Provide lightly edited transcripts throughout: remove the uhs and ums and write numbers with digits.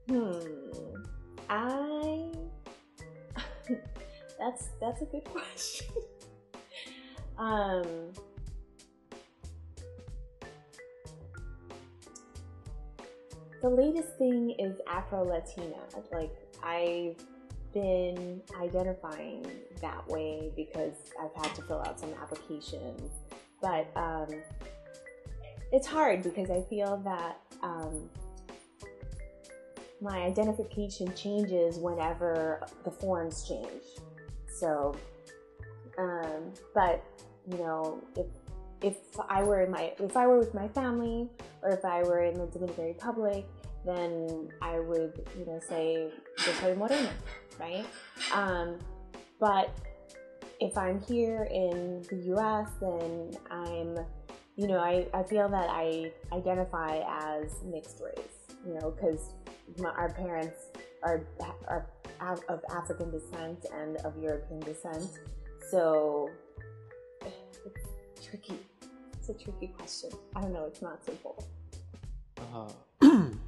Hmm. I that's a good question. um the latest thing is Afro-Latina. Like, I've been identifying that way because I've had to fill out some applications. But it's hard because I feel that my identification changes whenever the forms change. So, but you know, if I were with my family, or if I were in the Dominican Republic, then I would, say yo soy morena, right? But if I'm here in the U.S., then I feel that I identify as mixed race, because our parents are of African descent and of European descent. So it's tricky. It's a tricky question. I don't know. It's not simple.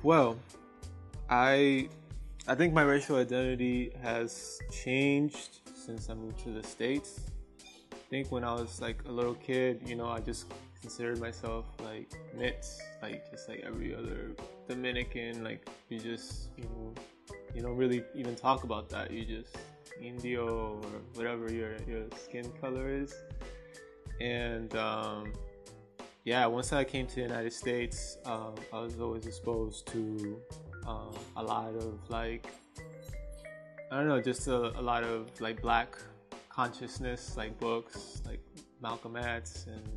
Well, I think my racial identity has changed since I moved to the States. I think when I was like a little kid, I just considered myself like mixed, like just like every other Dominican. Like, you just, you don't really even talk about that. You just Indio or whatever your skin color is. And once I came to the United States, I was always exposed to a lot of like, I don't know, just a lot of like black consciousness, like books like Malcolm X and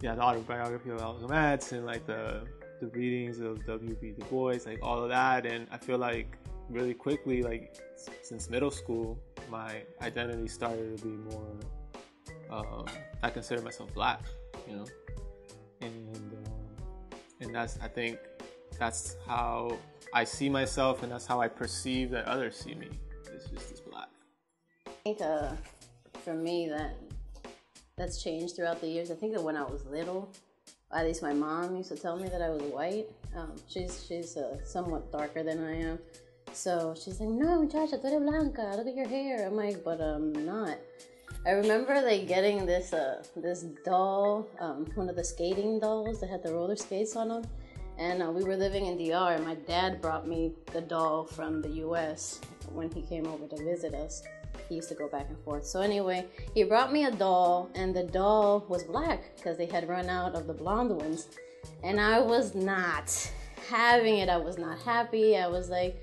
the autobiography of Malcolm X, and like the readings of W.B. Du Bois, like all of that. And I feel like really quickly, like since middle school, my identity started to be more, I consider myself black, and I think that's how I see myself, and that's how I perceive that others see me. It's just as black. I think for me that's changed throughout the years. I think that when I was little, at least my mom used to tell me that I was white. She's somewhat darker than I am. So she's like, no, muchacha, tú eres blanca, look at your hair. I'm like, but I'm not. I remember like getting this doll, one of the skating dolls that had the roller skates on them. And we were living in DR, and my dad brought me the doll from the US when he came over to visit us. He used to go back and forth. So anyway, he brought me a doll, and the doll was black because they had run out of the blonde ones. And I was not having it. I was not happy. I was like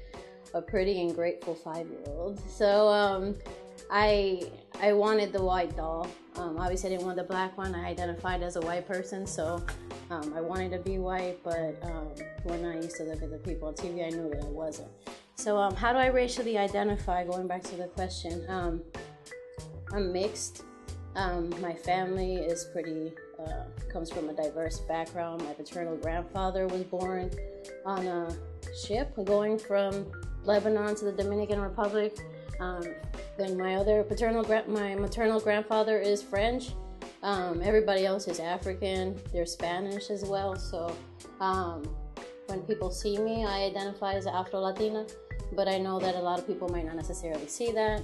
a pretty and grateful 5-year-old. So I wanted the white doll. Obviously, I didn't want the black one. I identified as a white person, so I wanted to be white. But when I used to look at the people on TV, I knew that I wasn't. So how do I racially identify? Going back to the question, I'm mixed. My family is comes from a diverse background. My paternal grandfather was born on a ship going from Lebanon to the Dominican Republic. Then my maternal grandfather is French. Everybody else is African. They're Spanish as well. So when people see me, I identify as Afro-Latina, but I know that a lot of people might not necessarily see that.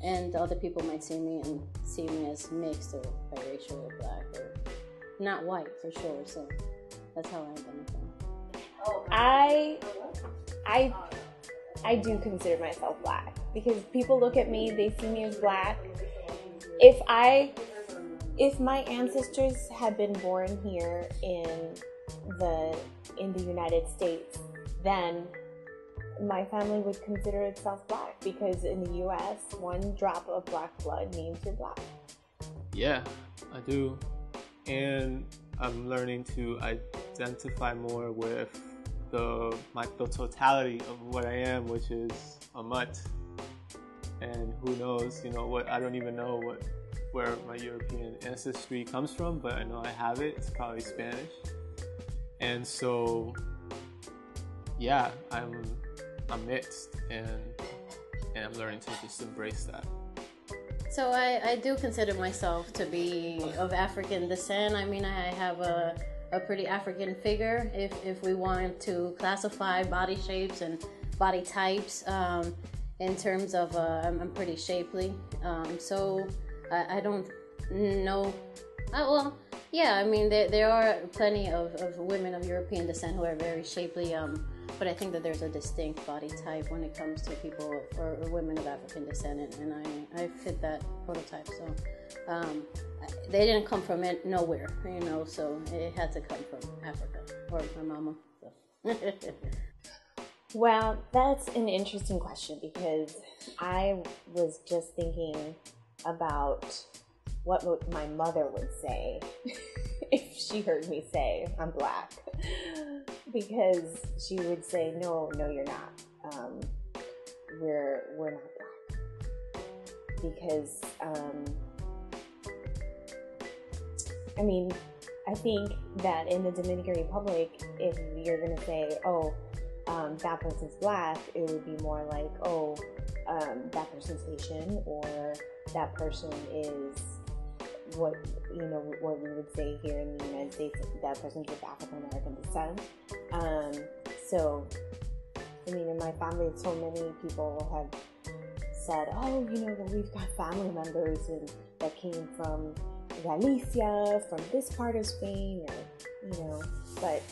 And other people might see me as mixed or biracial or black or not white for sure. So that's how I identify. I do consider myself black because people look at me, they see me as black. If my ancestors had been born here in the United States, then my family would consider itself black, because in the U.S., one drop of black blood means you're black. Yeah, I do. And I'm learning to identify more with the totality of what I am, which is a mutt. And who knows, I don't even know where my European ancestry comes from, but I know I have it. It's probably Spanish. And so, yeah, I'm mixed, and I'm learning to just embrace that. So I do consider myself to be of African descent. I mean, I have a pretty African figure if we want to classify body shapes and body types. In terms of, I'm pretty shapely, so I don't know. Well, yeah, I mean, there are plenty of women of European descent who are very shapely, but I think that there's a distinct body type when it comes to people or women of African descent, and I fit that prototype. So they didn't come from nowhere, you know, so it had to come from Africa or my mama. So. Well, that's an interesting question, because I was just thinking about what my mother would say if she heard me say I'm black, because she would say, no, you're not. We're not black, because I mean, I think that in the Dominican Republic, if you're gonna say, oh, that person's black, it would be more like, oh, that person's Asian, or that person is what we would say here in the United States, that person's with African American descent. So, I mean, in my family, so many people have said, oh, we've got family members that came from Galicia, from this part of Spain, or, but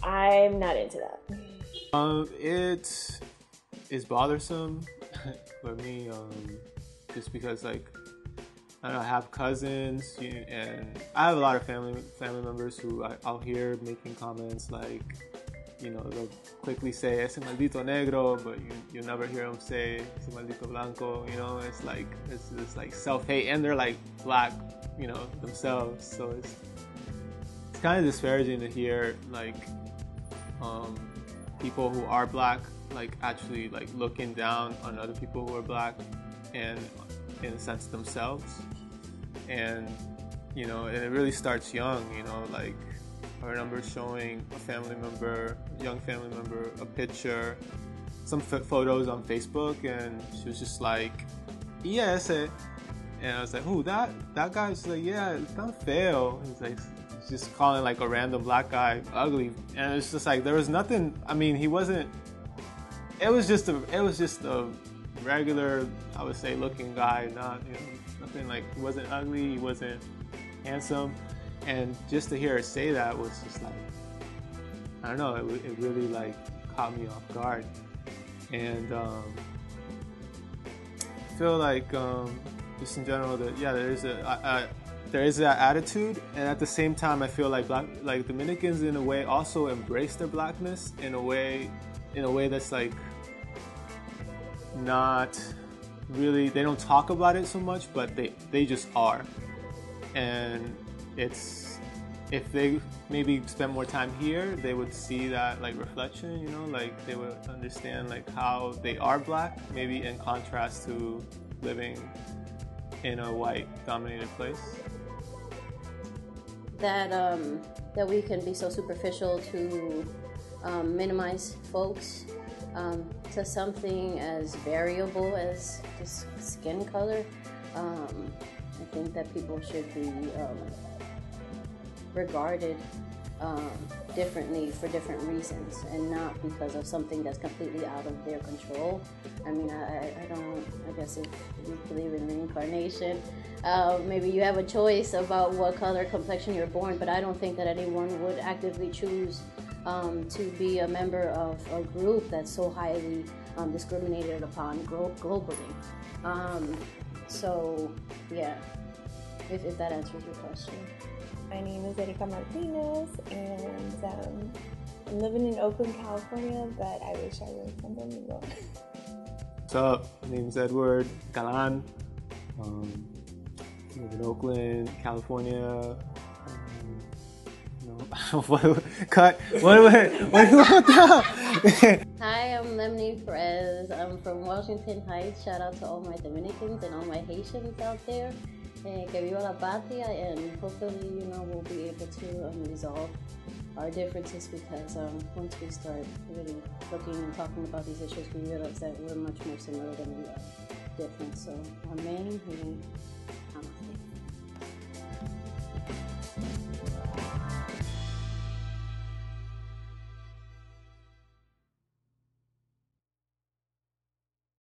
I'm not into that. It is bothersome for me, just because, like, I don't know, I have cousins, and I have a lot of family members who I'll hear making comments like, they'll quickly say "ese maldito negro," but you never hear them say "ese maldito blanco." It's like it's like self-hate, and they're like black, themselves. So it's kind of disparaging to hear like people who are black like actually like looking down on other people who are black, and in a sense themselves. And and it really starts young. Like I remember showing a young family member, a picture, some photos on Facebook, and she was just like, "Yeah, ese," and I was like, "Who that guy's?" Like, "Yeah, it's not feo." He's like, just calling like a random black guy ugly, and it's just like there was nothing. I mean, he wasn't. It was just a regular, I would say, looking guy. Not nothing like, he wasn't ugly, he wasn't handsome, and just to hear her say that was just like, I don't know. It really like caught me off guard, and I feel like just in general that there is that attitude, and at the same time, I feel like Dominicans in a way also embrace their blackness in a way that's like not really. They don't talk about it so much, but they just are, and it's if they maybe spend more time here, they would see that like reflection. Like they would understand like how they are black, maybe in contrast to living in a white-dominated place. That we can be so superficial to minimize folks to something as variable as just skin color. I think that people should be regarded differently for different reasons, and not because of something that's completely out of their control. I mean, I guess if you believe in reincarnation, maybe you have a choice about what color complexion you're born, but I don't think that anyone would actively choose to be a member of a group that's so highly discriminated upon globally. So, yeah, if that answers your question. My name is Erika Martinez, and I'm living in Oakland, California, but I wish I was from Domingo. What's up? My name's Edward Galan. Live in Oakland, California. What do you want now? Hi, I'm Lemny Perez. I'm from Washington Heights. Shout out to all my Dominicans and all my Haitians out there. Que viva la patria, and hopefully, we'll be able to resolve our differences, because once we start really looking and talking about these issues, we realize that we're much more similar than we are different. So, amén y namaste.